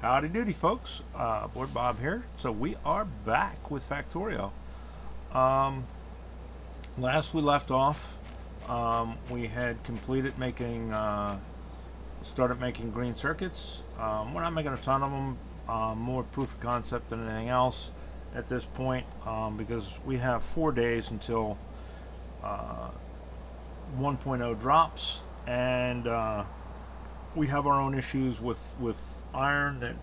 Howdy doody, folks. Board Bob here. So we are back with Factorio. Um, Last we left off, we had completed making, started making green circuits. We're not making a ton of them, more proof of concept than anything else at this point, because we have 4 days until uh, 1.0 drops, and we have our own issues with iron that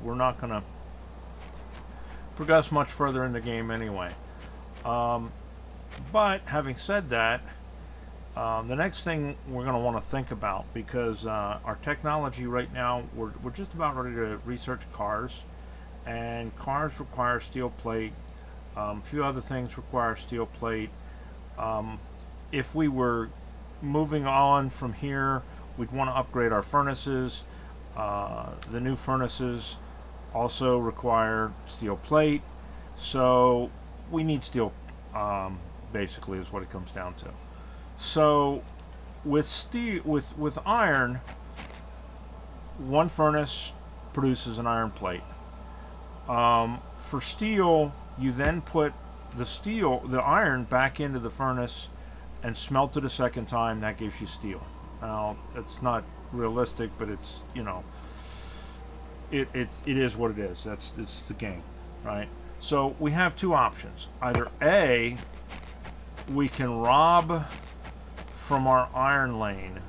we're not going to progress much further in the game anyway. Um, but having said that, the next thing we're going to want to think about, because our technology right now, we're just about ready to research cars, and cars require steel plate. A few other things require steel plate. Um, if we were moving on from here, we'd want to upgrade our furnaces. The new furnaces also require steel plate, so we need steel. Basically, is what it comes down to. So, with steel, with iron, one furnace produces an iron plate. For steel, you then put the iron, back into the furnace and smelt it a second time. That gives you steel. Now, it's not realistic, but it is what it is. It's the game, right? So we have two options. Either A, we can rob from our iron lane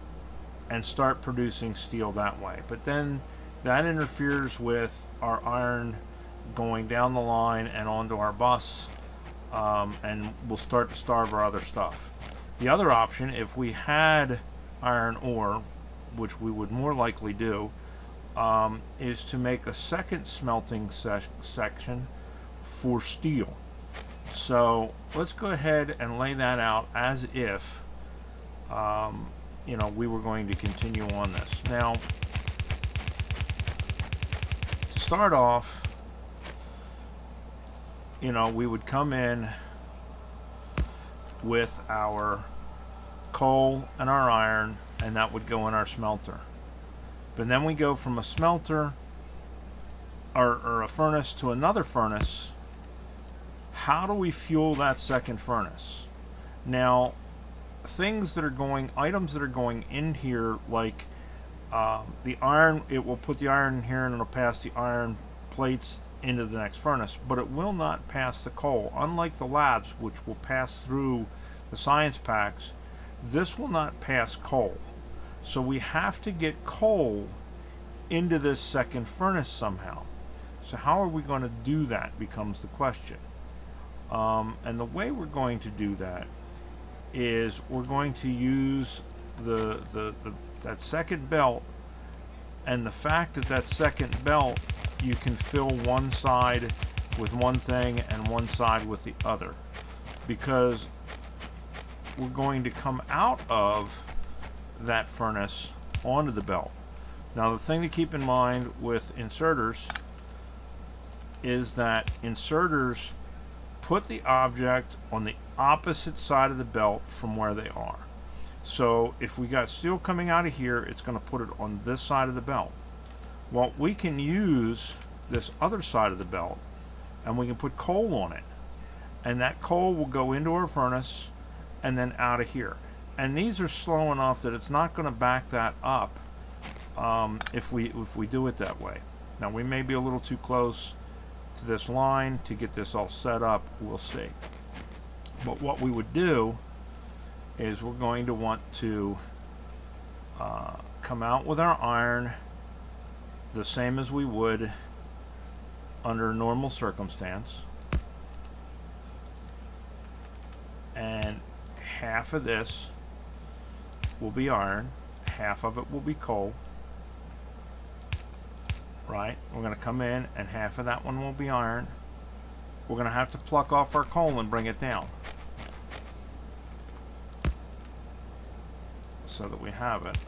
and start producing steel that way, but then that interferes with our iron going down the line and onto our bus, and we'll start to starve our other stuff. The other option, if we had iron ore, which we would more likely do, is to make a second smelting section for steel. So let's go ahead and lay that out as if we were going to continue on this. Now, to start off, we would come in with our coal and our iron, and that would go in our smelter. But then we go from a smelter or a furnace to another furnace. How do we fuel that second furnace? Now, items that are going in here, like the iron, it will put the iron in here and it'll pass the iron plates into the next furnace, but it will not pass the coal. Unlike the labs, which will pass through the science packs, this will not pass coal. So we have to get coal into this second furnace somehow. So how are we going to do that becomes the question. And the way we're going to do that is we're going to use that second belt, and the fact that second belt, you can fill one side with one thing and one side with the other, because we're going to come out of that furnace onto the belt. Now, the thing to keep in mind with inserters is that inserters put the object on the opposite side of the belt from where they are. So if we got steel coming out of here, it's going to put it on this side of the belt. Well, we can use this other side of the belt, and we can put coal on it, and that coal will go into our furnace and then out of here. And these are slow enough that it's not going to back that up if we do it that way. Now, we may be a little too close to this line to get this all set up. We'll see. But what we would do is we're going to want to come out with our iron the same as we would under a normal circumstance, and half of this will be iron, half of it will be coal, right? We're going to come in and half of that one will be iron. We're going to have to pluck off our coal and bring it down so that we have it.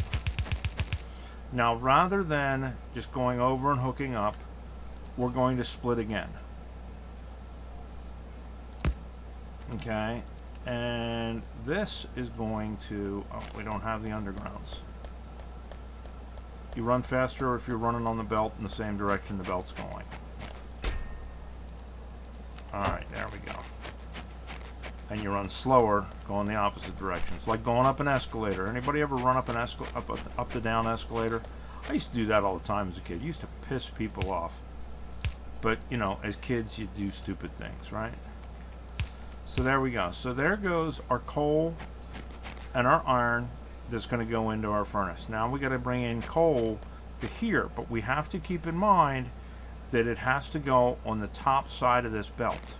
Now, rather than just going over and hooking up, we're going to split again. Okay, and this is going to, oh, we don't have the undergrounds. You run faster if you're running on the belt in the same direction the belt's going. Alright, there we go. And you run slower going the opposite direction. It's like going up an escalator. Anybody ever run up an up the down escalator? I used to do that all the time as a kid. It used to piss people off. But, you know, as kids you do stupid things, right? So there we go. So there goes our coal and our iron that's going to go into our furnace. Now we got to bring in coal to here, but we have to keep in mind that it has to go on the top side of this belt.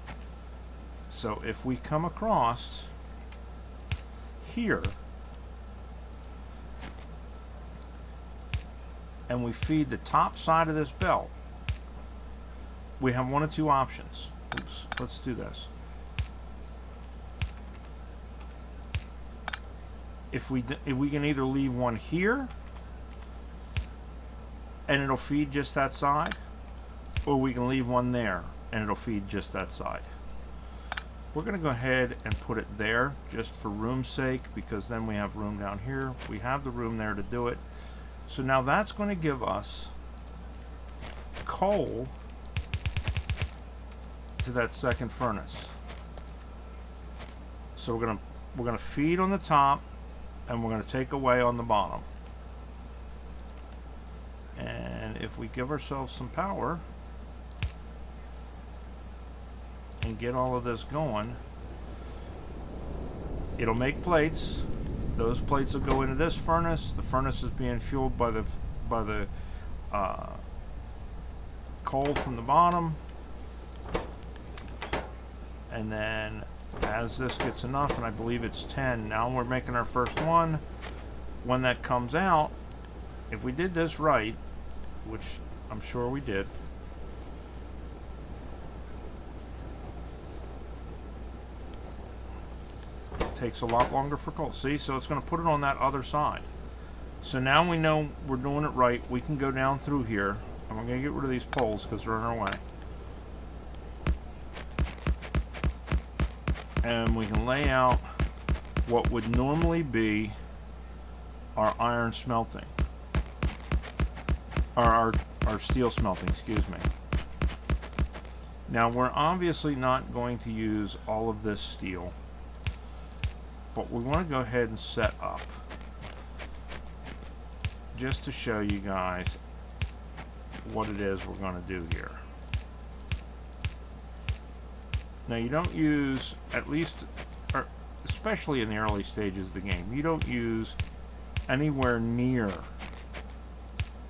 So if we come across here and we feed the top side of this belt, we have one of two options. Oops, let's do this. If we can either leave one here and it'll feed just that side, or we can leave one there and it'll feed just that side. We're going to go ahead and put it there just for room's sake, because then we have room down here. We have the room there to do it. So now that's going to give us coal to that second furnace. So we're going to feed on the top and we're going to take away on the bottom. And if we give ourselves some power and get all of this going, it'll make plates. Those plates will go into this furnace. The furnace is being fueled by the coal from the bottom, and then as this gets enough, and I believe it's 10 now, we're making our first one. When that comes out, if we did this right, which I'm sure we did, takes a lot longer for coal. See, so it's going to put it on that other side. So now we know we're doing it right. We can go down through here, and we're going to get rid of these poles because they're in our way. And we can lay out what would normally be our iron smelting, or our steel smelting, excuse me. Now we're obviously not going to use all of this steel, but we want to go ahead and set up just to show you guys what it is we're going to do here. Now you don't use, at least, or especially in the early stages of the game, you don't use anywhere near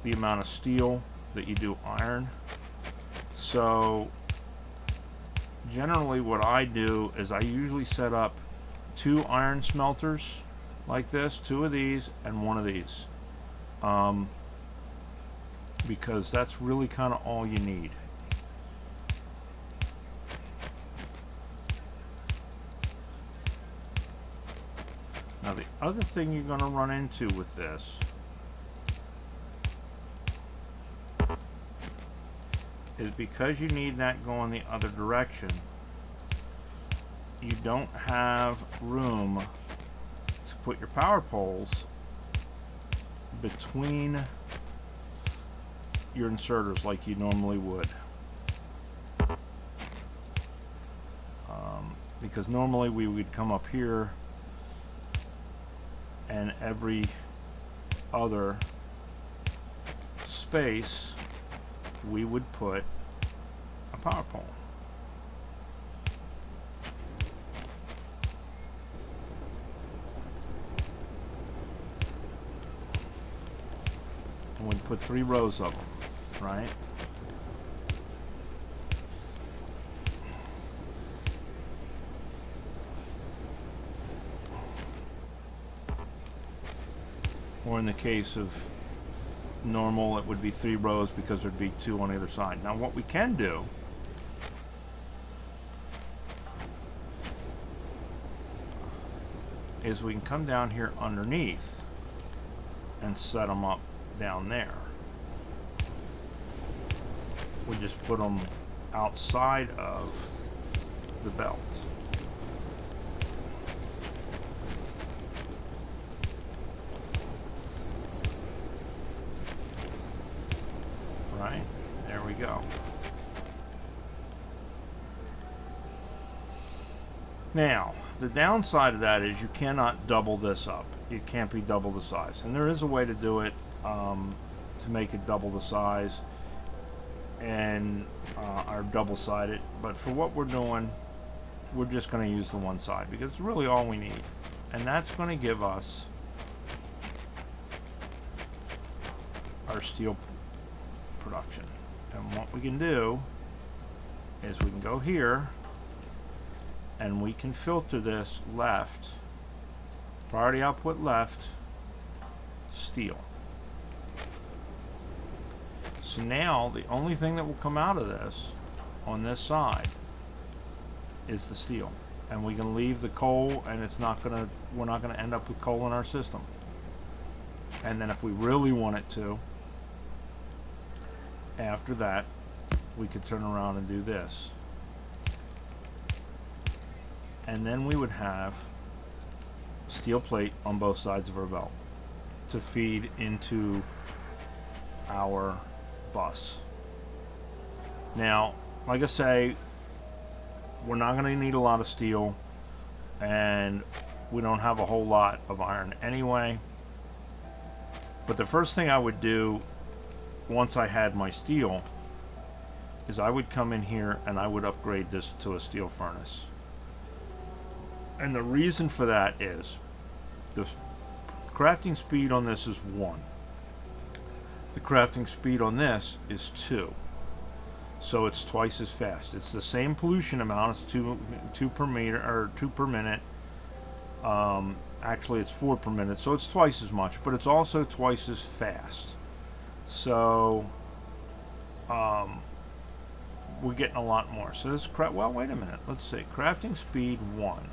the amount of steel that you do iron. So generally what I do is I usually set up 2 iron smelters like this, 2 of these and 1 of these, because that's really kind of all you need. Now the other thing you're going to run into with this is, because you need that going the other direction, you don't have room to put your power poles between your inserters like you normally would. Because normally we would come up here and every other space we would put a power pole. And we'd put 3 rows of them, right? Or in the case of normal, it would be 3 rows because there'd be 2 on either side. Now what we can do is we can come down here underneath and set them up down there. We just put them outside of the belt. right? There we go. Now, the downside of that is you cannot double this up. It can't be double the size. And there is a way to do it to make it double the size and or double-sided. But for what we're doing, we're just going to use the one side because it's really all we need. And that's going to give us our steel production. And what we can do is we can go here and we can filter this left, priority output left, steel. So now the only thing that will come out of this on this side is the steel. And we can leave the coal, and it's not gonna, we're not gonna end up with coal in our system. And then if we really wanted to, after that, we could turn around and do this. And then we would have steel plate on both sides of our belt to feed into our bus. Now, like I say, we're not going to need a lot of steel, and we don't have a whole lot of iron anyway. But the first thing I would do once I had my steel is I would come in here and I would upgrade this to a steel furnace. And the reason for that is the crafting speed on this is 1. The crafting speed on this is 2. So it's twice as fast. It's the same pollution amount. It's 2 per meter or 2 per minute. Actually, it's 4 per minute, so it's twice as much, but it's also twice as fast. So we're getting a lot more. So this well, wait a minute. Let's see. Crafting speed 1.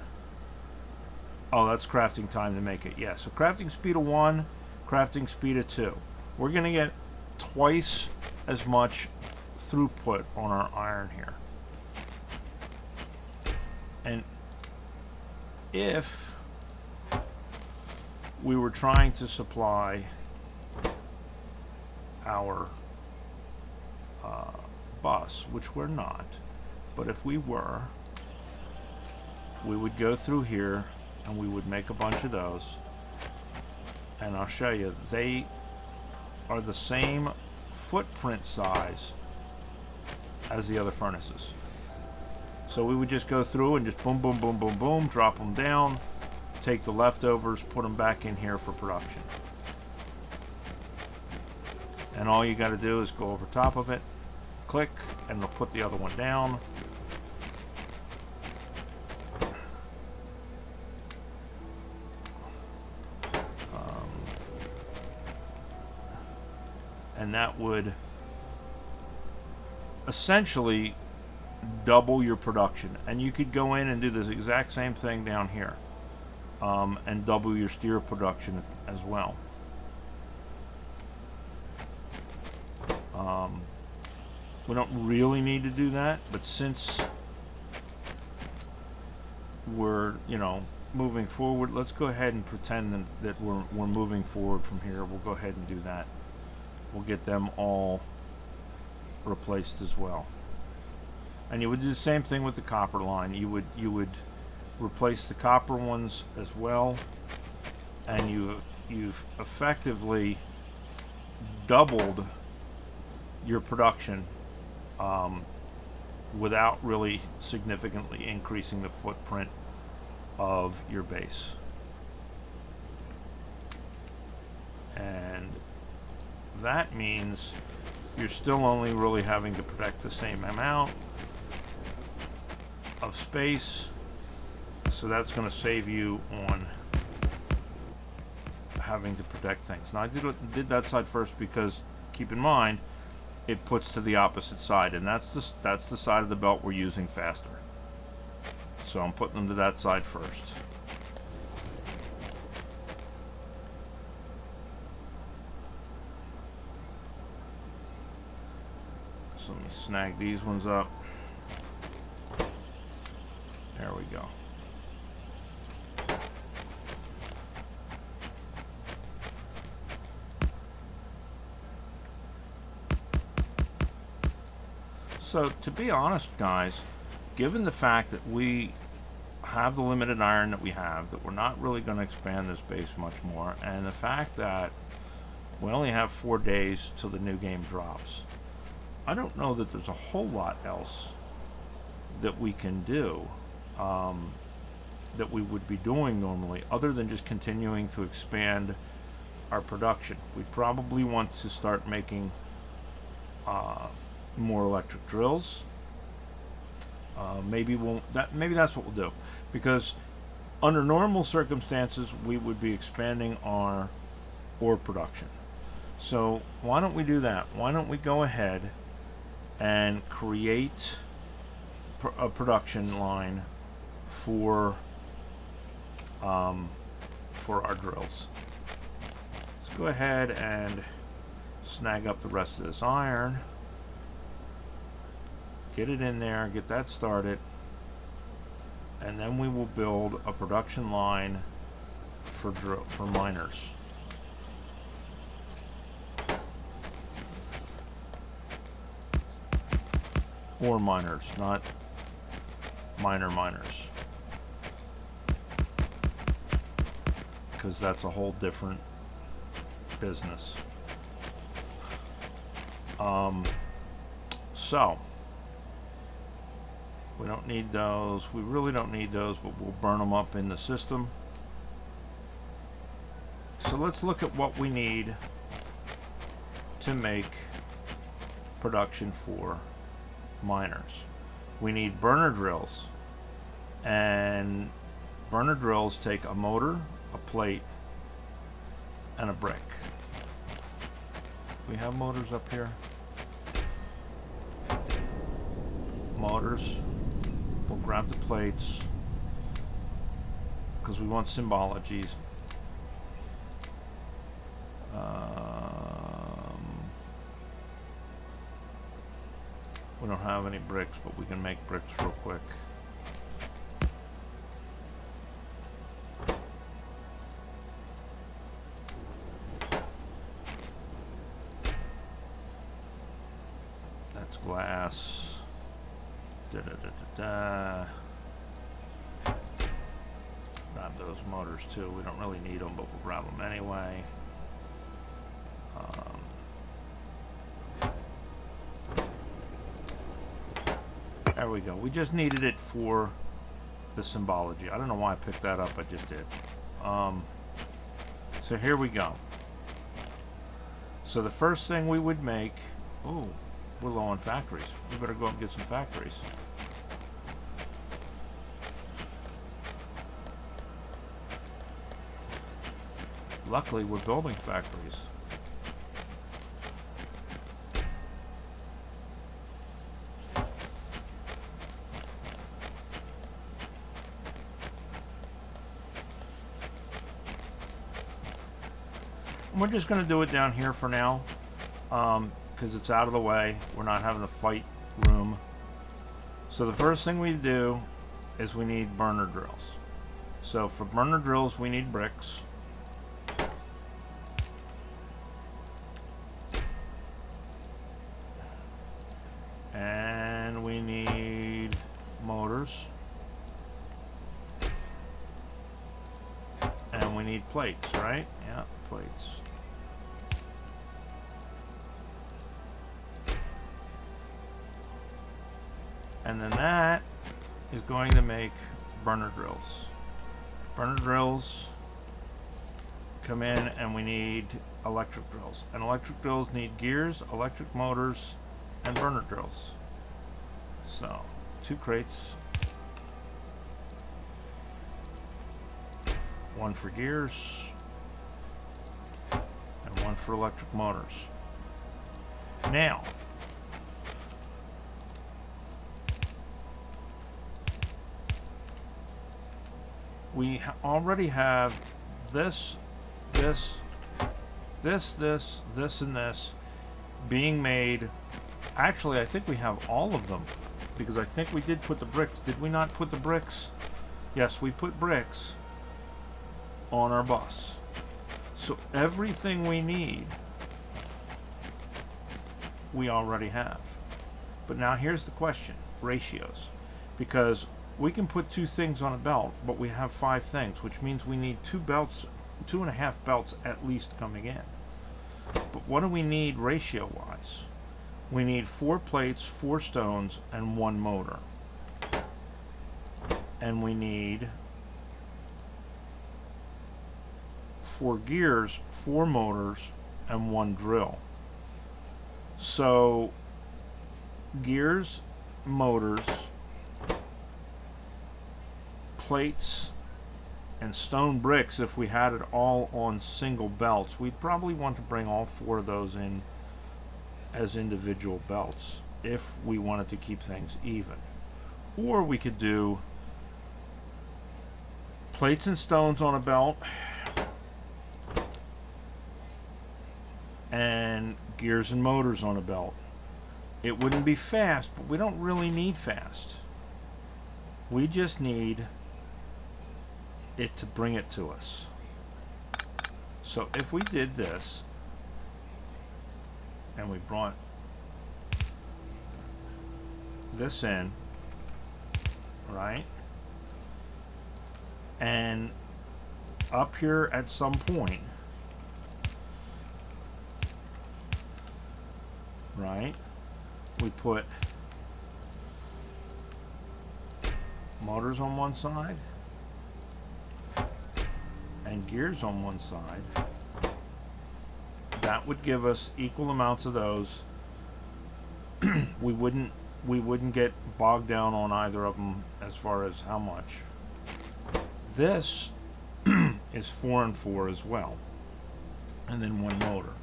Oh, that's crafting time to make it. Yeah. So crafting speed of 1, crafting speed of 2. We're gonna get twice as much throughput on our iron here. And if we were trying to supply our bus, which we're not, but if we were, we would go through here and we would make a bunch of those, and I'll show you, they are the same footprint size as the other furnaces. So we would just go through and just boom, boom, boom, boom, boom, drop them down, take the leftovers, put them back in here for production. And all you got to do is go over top of it, click, and they'll put the other one down. And that would essentially double your production. And you could go in and do this exact same thing down here, and double your steel production as well. We don't really need to do that, but since we're, you know, moving forward, let's go ahead and pretend that we're moving forward from here. We'll go ahead and do that. We'll get them all replaced as well. And you would do the same thing with the copper line. You would replace the copper ones as well, and you've effectively doubled your production without really significantly increasing the footprint of your base. And that means you're still only really having to protect the same amount of space, so that's going to save you on having to protect things. Now I did that side first because, keep in mind, it puts to the opposite side, and that's the side of the belt we're using faster. So I'm putting them to that side first. So let me snag these ones up. There we go. So to be honest, guys, given the fact that we have the limited iron that we have, that we're not really going to expand this base much more, and the fact that we only have 4 days till the new game drops, I don't know that there's a whole lot else that we can do, that we would be doing normally, other than just continuing to expand our production. We probably want to start making more electric drills. Maybe that's what we'll do, because under normal circumstances we would be expanding our ore production. So why don't we do that? Why don't we go ahead and create a production line for our drills. Let's go ahead and snag up the rest of this iron, get it in there, get that started, and then we will build a production line for miners. Ore miners, not miners, because that's a whole different business. So we don't need those. We really don't need those, but we'll burn them up in the system. So let's look at what we need to make production for miners. We need burner drills, and burner drills take a motor, a plate, and a brick. We have motors up here. Motors. We'll grab the plates because we want symbologies. We don't have any bricks, but we can make bricks real quick. That's glass. Grab those motors too. We don't really need them, but we'll grab them anyway. There we go. We just needed it for the symbology. I don't know why I picked that up. I just did. So here we go. So the first thing we would make... Oh, we're low on factories. We better go up and get some factories. Luckily, we're building factories. We're just going to do it down here for now, because it's out of the way. We're not having to fight room. So the first thing we do is we need burner drills. So for burner drills, we need bricks. And we need motors. And we need plates, right? Yeah, plates. And then that is going to make burner drills. Burner drills come in, and we need electric drills. And electric drills need gears, electric motors, and burner drills. So, 2 crates. 1 for gears, and 1 for electric motors. Now, we already have this, and this being made. Actually, I think we have all of them, because I think we did put the bricks. Did we not put the bricks? Yes, we put bricks on our bus. So everything we need, we already have. But now here's the question, ratios. Because we can put 2 things on a belt, but we have 5 things, which means we need 2 belts, 2.5 belts at least coming in. But what do we need ratio-wise? We need 4 plates, 4 stones, and 1 motor. And we need 4 gears, 4 motors, and 1 drill. So gears, motors, plates, and stone bricks, if we had it all on single belts, we'd probably want to bring all 4 of those in as individual belts if we wanted to keep things even. Or we could do plates and stones on a belt and gears and motors on a belt. It wouldn't be fast, but we don't really need fast. We just need it to bring it to us. So if we did this and we brought this in, right, and up here at some point, right, we put motors on one side and gears on one side, that would give us equal amounts of those. we wouldn't get bogged down on either of them as far as how much. This is 4 and 4 as well, and then 1 motor.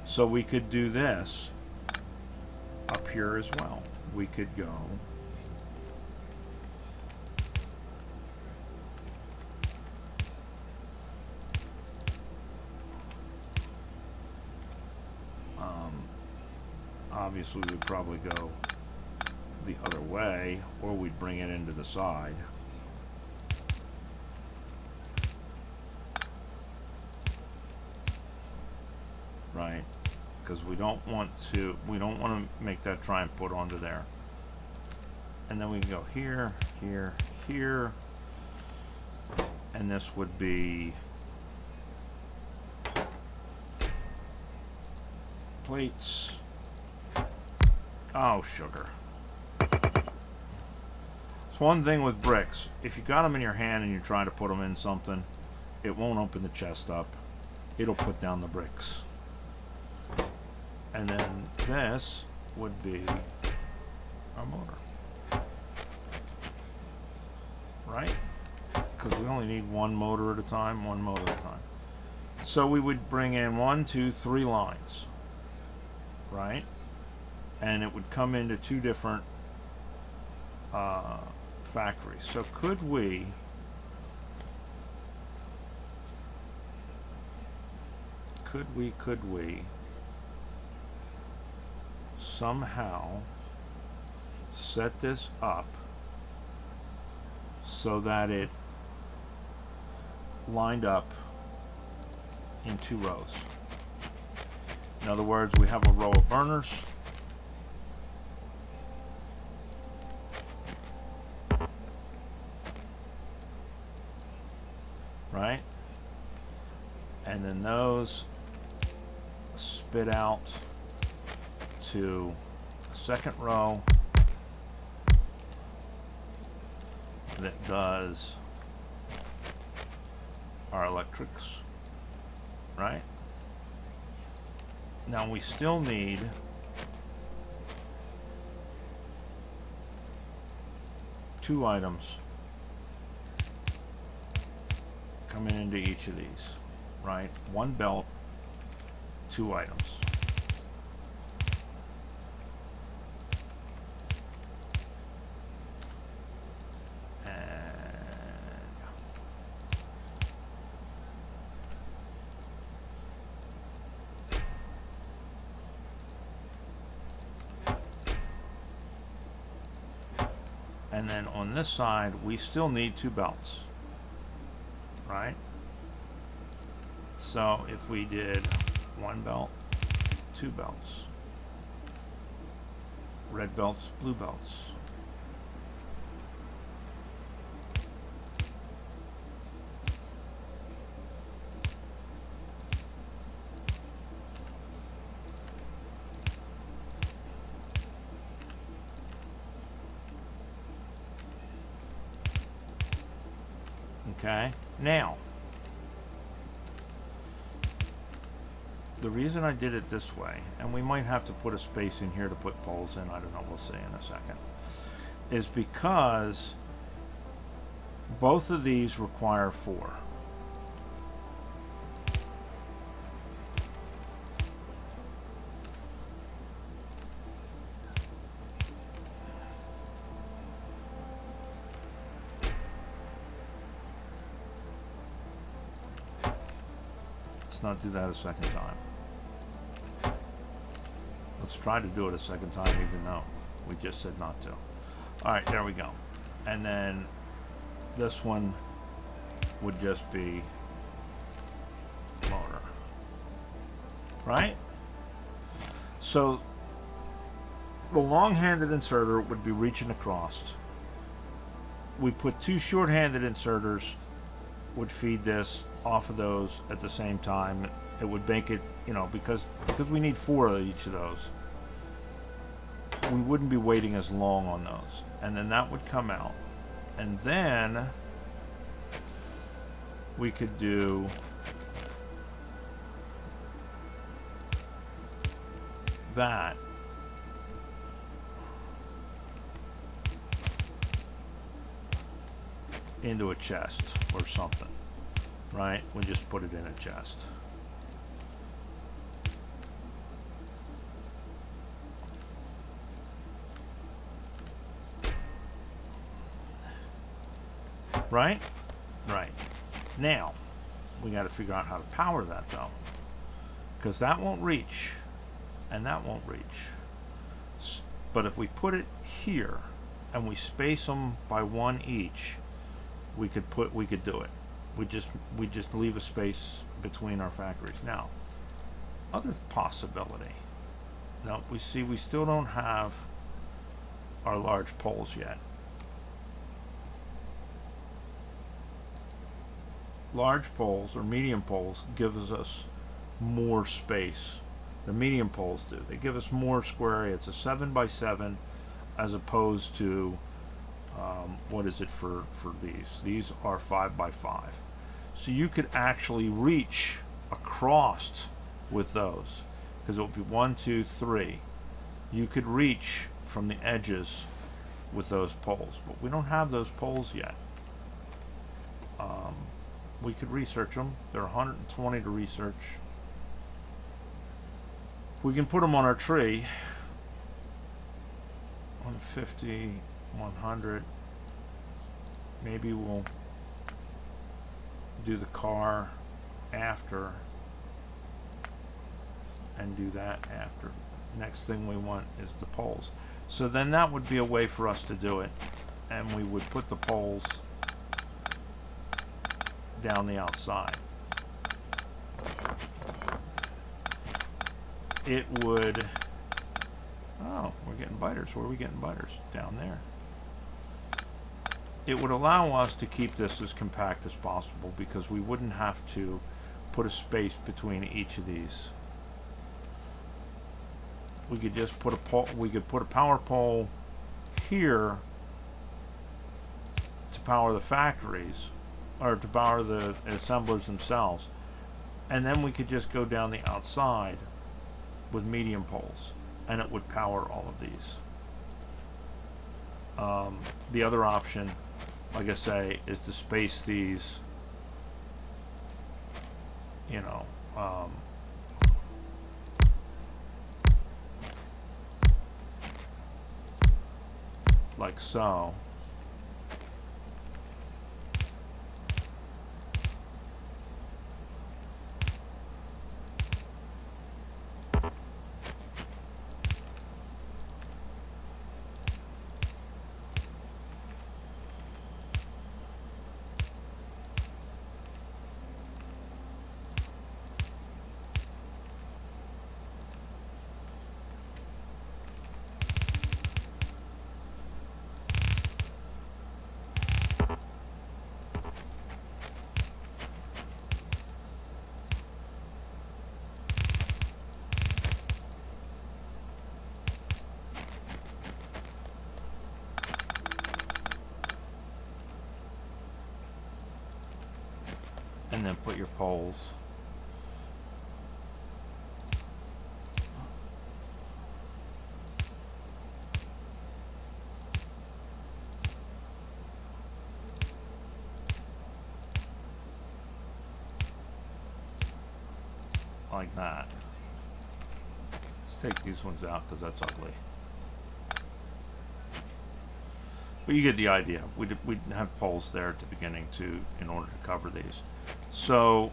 So we could do this up here as well. We could go obviously we'd probably go the other way, or we'd bring it into the side. Right? Because we don't want to make that try and put onto there. And then we can go here, here, here, and this would be plates. Oh, sugar. It's one thing with bricks. If you got them in your hand and you're trying to put them in something, it won't open the chest up. It'll put down the bricks. And then this would be our motor. Right? Because we only need 1 motor at a time, 1 motor at a time. So we would bring in 1, 2, 3 lines. Right? And it would come into 2 different factories. So could we somehow set this up so that it lined up in 2 rows? In other words, we have a row of burners, right? And then those spit out to a second row that does our electrics, right? Now we still need two items coming into each of these, right? 1 belt, 2 items. And then on this side, we still need 2 belts, right? So if we did 1 belt, 2 belts, ready red belts, blue belts. Okay, now, the reason I did it this way, and we might have to put a space in here to put poles in, I don't know, we'll see in a second, is because both of these require 4. Let's not do that a second time. Let's try to do it a second time even though we just said not to. Alright, there we go. And then this one would just be motor. Right? So the long-handed inserter would be reaching across. We put 2 short-handed inserters would feed this off of those at the same time. It would make it, you know, because we need 4 of each of those, we wouldn't be waiting as long on those. And then that would come out. And then we could do that into a chest or something, right? We just put it in a chest. Right? Right. Now, we got to figure out how to power that though, because that won't reach and that won't reach. But if we put it here and we space them by 1 each, we could do it. We just leave a space between our factories. Now, other possibility. Now we still don't have our large poles yet. Large poles or medium poles gives us more space. The medium poles do. They give us more square area. It's a 7 by 7 as opposed to what is it for these? These are 5 by 5. So you could actually reach across with those, because it would be 1, 2, 3. You could reach from the edges with those poles, but we don't have those poles yet. We could research them. They're 120 to research. We can put them on our tree. 150, 100. Maybe we'll do the car after and do that after. Next thing we want is the poles. So then that would be a way for us to do it, and we would put the poles down the outside. It would, oh, we're getting biters. Where are we getting biters? Down there. It would allow us to keep this as compact as possible because we wouldn't have to put a space between each of these. We could just put a pole, we could put a power pole here to power the factories, or to power the assemblers themselves, and then we could just go down the outside with medium poles and it would power all of these. The other option, like I say, is to space these, you know, like so. and then put your poles. Like that. Let's take these ones out because that's ugly. But you get the idea. We'd have poles there at the beginning too in order to cover these. So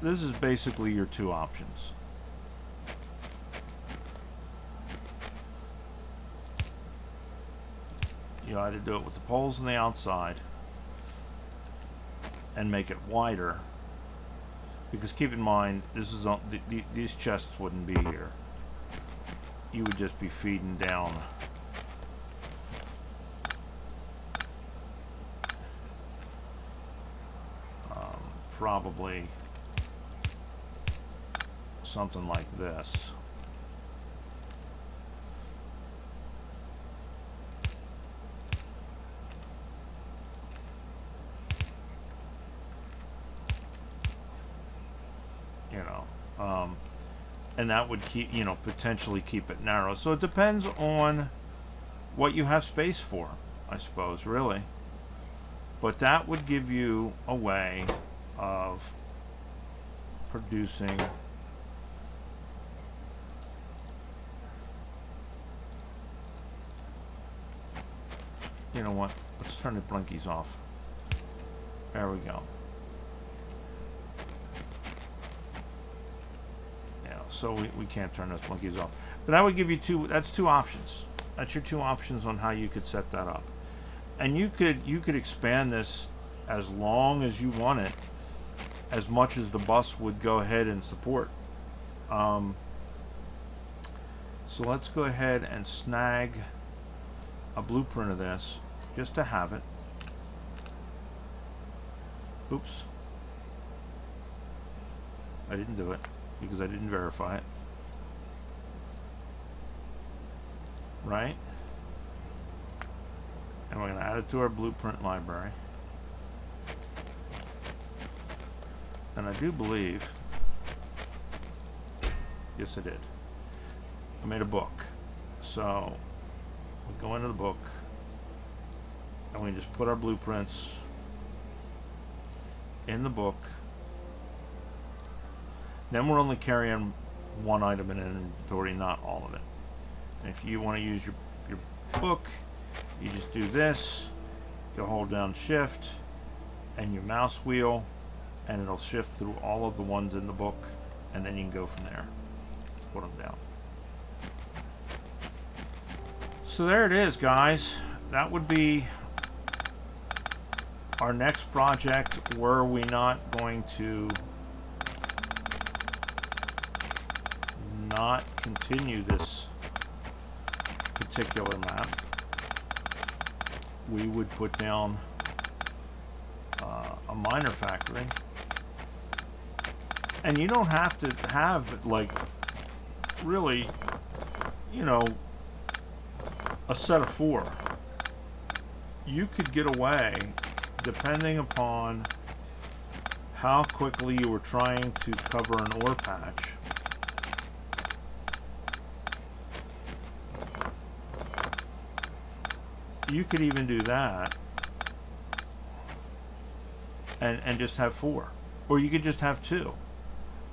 this is basically your two options. You either do it with the poles on the outside and make it wider, because keep in mind this is on these chests wouldn't be here. You would just be feeding down probably something like this. You know, and that would keep, you know, potentially keep it narrow. So it depends on what you have space for, I suppose, really. But that would give you a way of producing you know what, let's turn the blinkies off. There we go. Yeah, so we can't turn those blinkies off, but that would give you that's two options. That's your two options on how you could set that up. And you could expand this as long as you want it, as much as the bus would go ahead and support. So let's go ahead and snag a blueprint of this just to have it. Oops. I didn't do it because I didn't verify it. Right? And we're going to add it to our blueprint library. And I do believe, yes I did, I made a book. So we go into the book and we just put our blueprints in the book. Then we're only carrying one item in inventory, not all of it. And if you want to use your book, you just do this, you hold down shift and your mouse wheel, and it'll shift through all of the ones in the book, and then you can go from there. Put them down. So there it is, guys. That would be our next project. Were we not going to not continue this particular map, we would put down a miner factory. And you don't have to have, like, really, you know, a set of 4. You could get away, depending upon how quickly you were trying to cover an ore patch. You could even do that and just have 4. Or you could just have 2.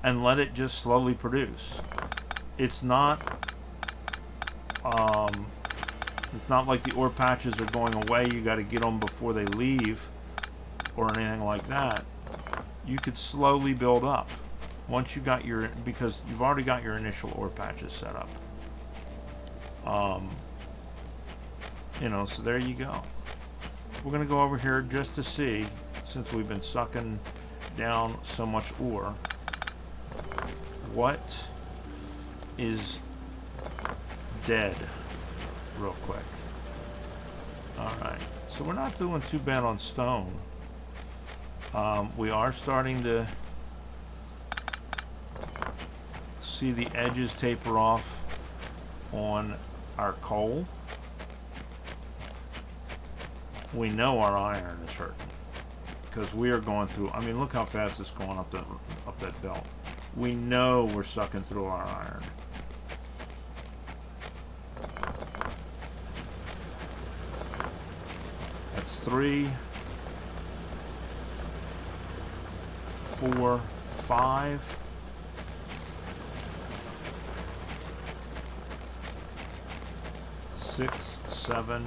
And let it just slowly produce. It's not like the ore patches are going away. You got to get them before they leave, or anything like that. You could slowly build up once you got your, because you've already got your initial ore patches set up. You know, so there you go. We're gonna go over here just to see, since we've been sucking down so much ore, what is dead real quick. Alright, so we're not doing too bad on stone. We are starting to see the edges taper off on our coal. We know our iron is hurting because we are going through. I mean, look how fast it's going up that belt. We know we're sucking through our iron. That's 3, 4, 5. 6, 7,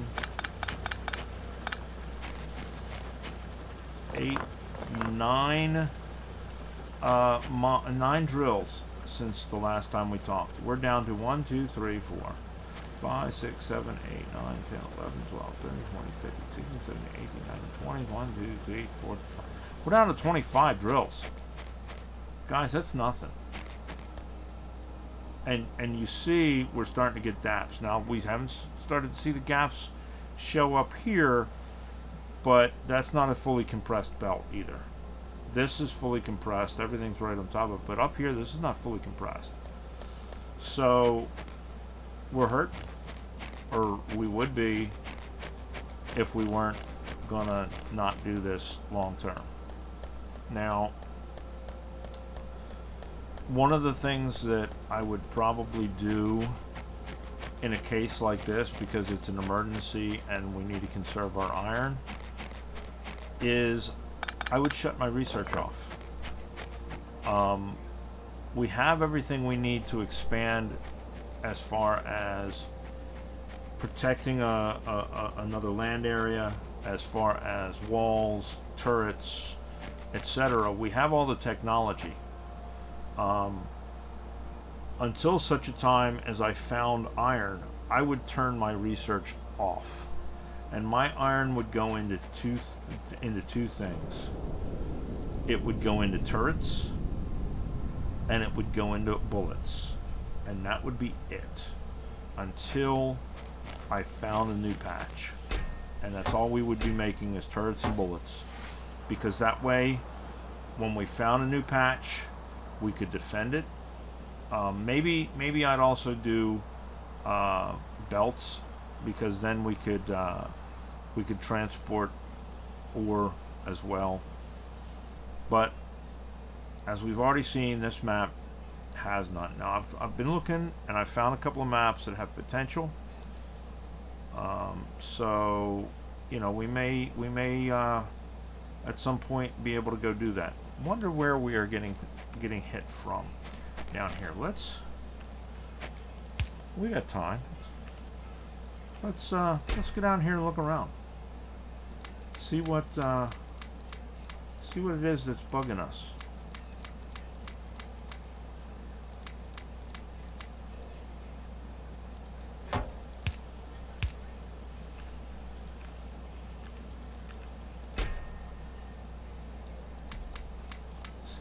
8, 9, 9 drills since the last time we talked. We're down to 1, 2, 3, 4, 5, 6, 7, 8, 9, 10, 11, 12, 13, 14, 15, 16, 17, 18, 19, 20, 1, 2, 3, 4, 5. We're down to 25 drills. Guys, that's nothing. And you see we're starting to get gaps. Now, we haven't started to see the gaps show up here, but that's not a fully compressed belt either. This is fully compressed. Everything's right on top of it. But up here, this is not fully compressed. So, we're hurt. Or we would be if we weren't gonna not do this long term. Now, one of the things that I would probably do in a case like this, because it's an emergency and we need to conserve our iron, is I would shut my research off. We have everything we need to expand as far as protecting another land area, as far as walls, turrets, etc. We have all the technology. Until such a time as I found iron, I would turn my research off, and my iron would go into two things. It would go into turrets, and it would go into bullets, and that would be it until I found a new patch. And that's all we would be making is turrets and bullets, because that way, when we found a new patch, we could defend it. Maybe I'd also do belts, because then we could transport ore as well. But as we've already seen, this map has none. Now I've been looking, and I found a couple of maps that have potential. So we may at some point be able to go do that. Wonder where we are getting hit from down here. We got time. Let's go down here and look around. See what it is that's bugging us.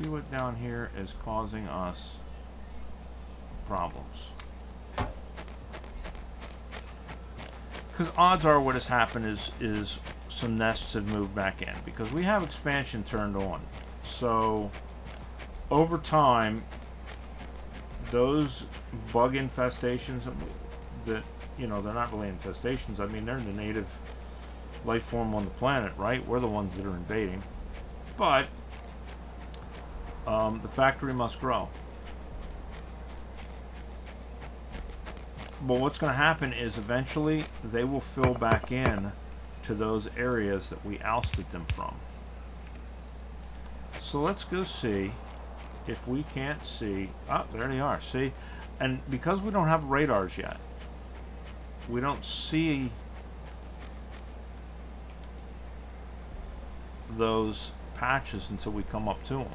See what down here is causing us problems. Because odds are what has happened is some nests have moved back in, because we have expansion turned on. So over time, those bug infestations that, they're not really infestations. I mean, they're the native life form on the planet, right? We're the ones that are invading. But the factory must grow. But what's going to happen is eventually they will fill back in to those areas that we ousted them from. So let's go see if we can't see. Oh, there they are. See? And because we don't have radars yet, we don't see those patches until we come up to them.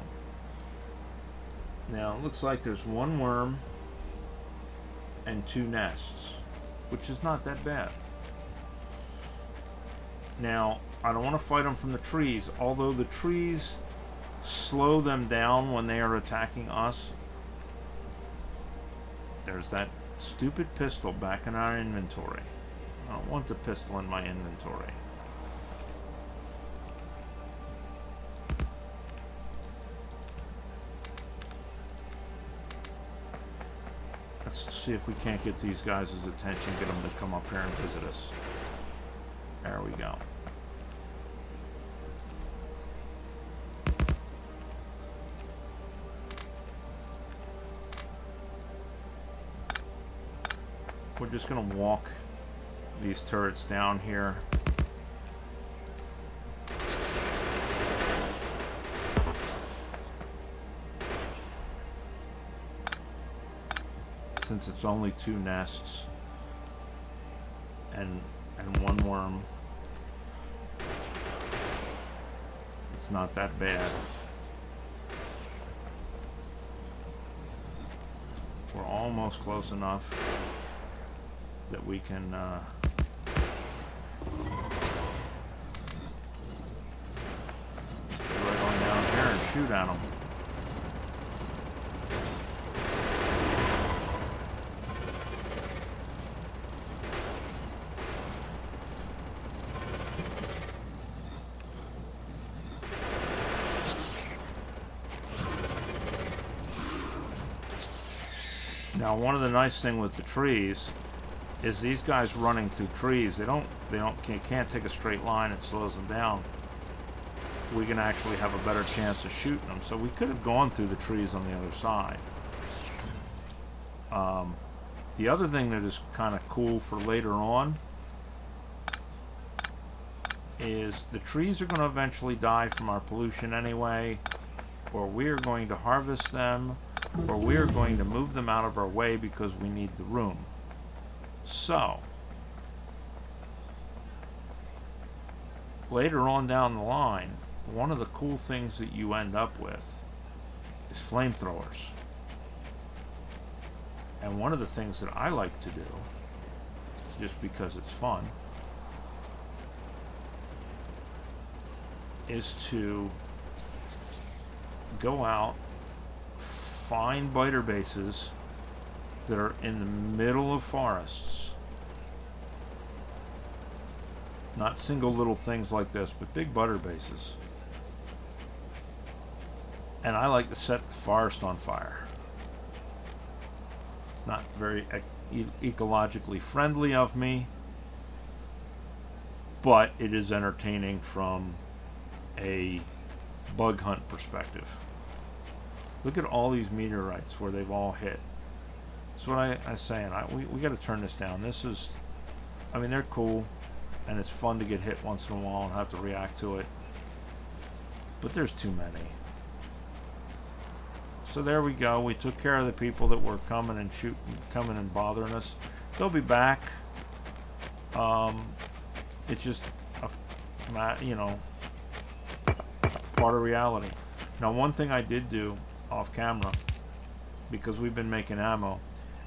Now, it looks like there's one worm and 2 nests, which is not that bad. Now, I don't want to fight them from the trees, although the trees slow them down when they are attacking us. There's that stupid pistol back in our inventory. I don't want the pistol in my inventory. Let's see if we can't get these guys' attention, get them to come up here and visit us. There we go. we're just going to walk these turrets down here. Since it's only 2 nests and 1 worm, it's not that bad. We're almost close enough that we can get right on down here and shoot at them. Now, one of the nice things with the trees is these guys running through trees, can't take a straight line. It slows them down. We can actually have a better chance of shooting them. So we could have gone through the trees on the other side. The other thing that is kind of cool for later on is the trees are going to eventually die from our pollution anyway, or we're going to harvest them, or we're going to move them out of our way because we need the room. So, later on down the line, one of the cool things that you end up with is flamethrowers. And one of the things that I like to do, just because it's fun, is to go out, find biter bases that are in the middle of forests. Not single little things like this, but big biter bases. And I like to set the forest on fire. It's not very ecologically friendly of me, but it is entertaining from a bug hunt perspective. Look at all these meteorites where they've all hit. That's what I was saying. We got to turn this down. This is, I mean, they're cool, and it's fun to get hit once in a while and have to react to it. But there's too many. So there we go. We took care of the people that were coming and bothering us. They'll be back. It's just, part of reality. Now, one thing I did do off camera, because we've been making ammo,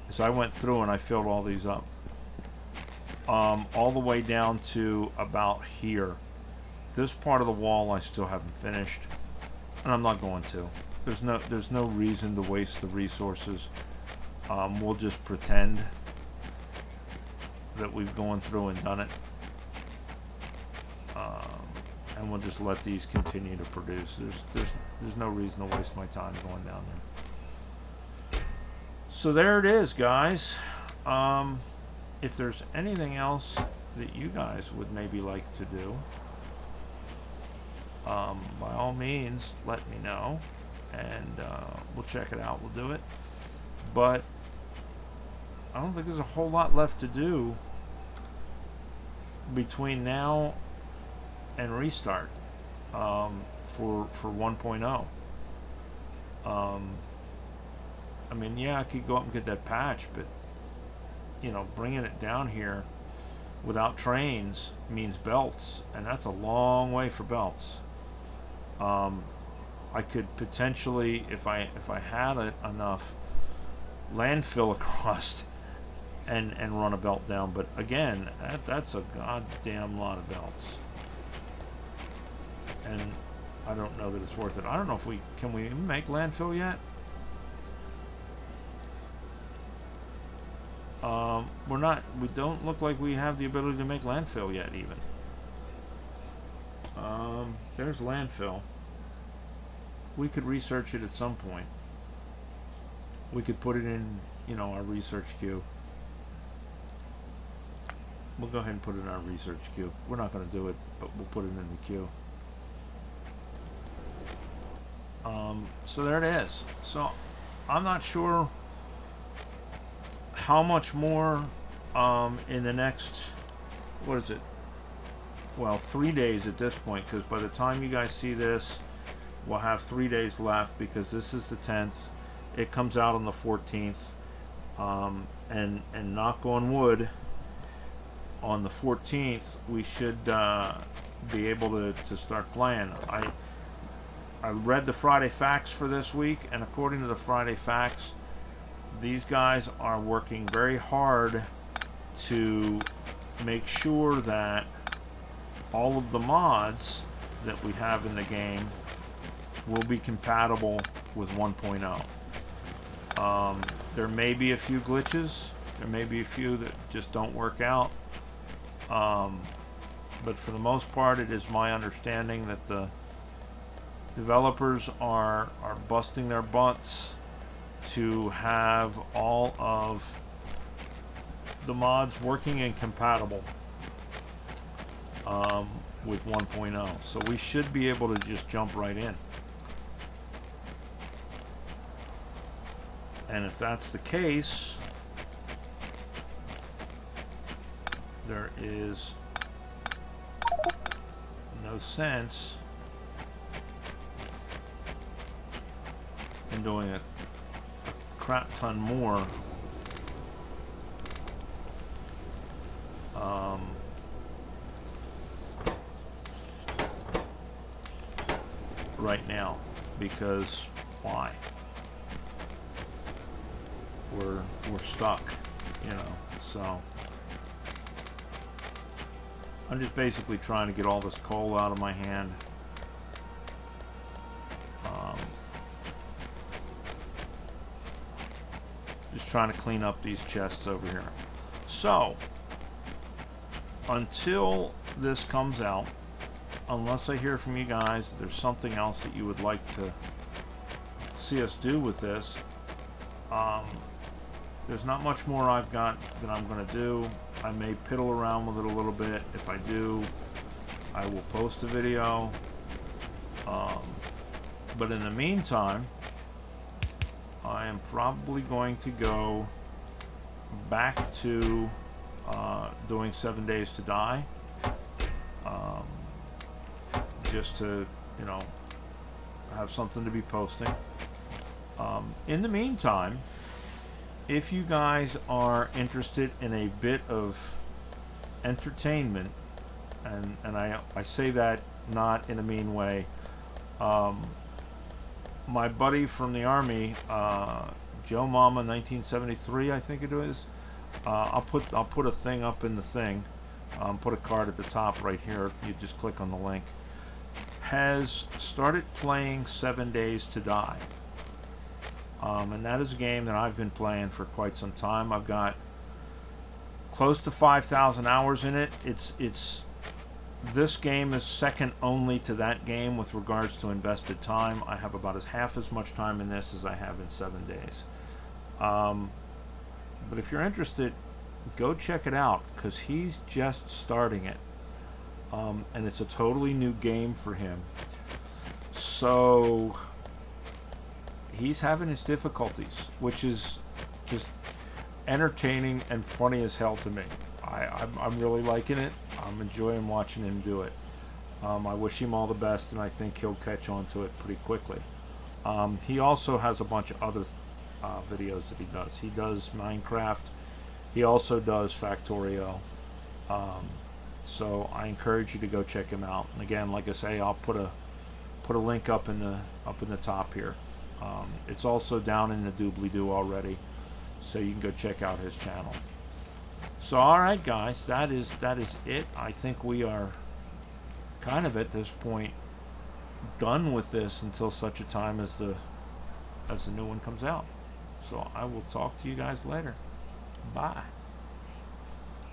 is I went through and I filled all these up, all the way down to about here. This part of the wall I still haven't finished, and I'm not going to. There's no reason to waste the resources. We'll just pretend that we've gone through and done it, and we'll just let these continue to produce. There's no reason to waste my time going down there. So there it is, guys. If there's anything else that you guys would maybe like to do, by all means, let me know, and we'll check it out. We'll do it. But I don't think there's a whole lot left to do between now and restart for 1.0. I mean, yeah, I could go up and get that patch, but bringing it down here without trains means belts, and that's a long way for belts. I could potentially, if I had enough, landfill across and run a belt down, but again, that's a goddamn lot of belts, and I don't know that it's worth it. I don't know if can we even make landfill yet? We don't look like we have the ability to make landfill yet, even. There's landfill. We could research it at some point. We could put it in, our research queue. We'll go ahead and put it in our research queue. We're not going to do it, but we'll put it in the queue. So there it is. So I'm not sure how much more in the next, what is it? Well, 3 days at this point, because by the time you guys see this, we'll have 3 days left, because this is the 10th. It comes out on the 14th. And knock on wood, on the 14th we should be able to start playing. I read the Friday facts for this week, and according to the Friday facts, these guys are working very hard to make sure that all of the mods that we have in the game will be compatible with 1.0. There may be a few glitches. There may be a few that just don't work out. But for the most part, it is my understanding that the developers are busting their butts to have all of the mods working and compatible with 1.0. So we should be able to just jump right in. And if that's the case, there is no sense in doing a crap ton more right now, because why? We're stuck, you know. So I'm just basically trying to get all this coal out of my hand. Just trying to clean up these chests over here. So until this comes out, unless I hear from you guys there's something else that you would like to see us do with this, there's not much more I've got that I'm going to do. I may piddle around with it a little bit. If I do, I will post a video. But in the meantime, I am probably going to go back to doing 7 Days to Die. Just to, you know, have something to be posting. In the meantime, if you guys are interested in a bit of entertainment, and I say that not in a mean way, my buddy from the Army, Joe Mama 1973, I think it is, I'll put a thing up in the thing, put a card at the top right here, you just click on the link, has started playing 7 Days to Die. And that is a game that I've been playing for quite some time. I've got close to 5,000 hours in it. This game is second only to that game with regards to invested time. I have about half as much time in this as I have in 7 days. But if you're interested, go check it out, because he's just starting it. And it's a totally new game for him. So he's having his difficulties, which is just entertaining and funny as hell to me. I'm really liking it. I'm enjoying watching him do it. I wish him all the best, and I think he'll catch on to it pretty quickly. He also has a bunch of other videos that he does. He does Minecraft. He also does Factorio. So I encourage you to go check him out. And again, like I say, I'll put a link up in the top here. It's also down in the doobly-doo already, so you can go check out his channel. So alright guys, that is it. I think we are kind of at this point done with this until such a time as the new one comes out. So I will talk to you guys later. Bye.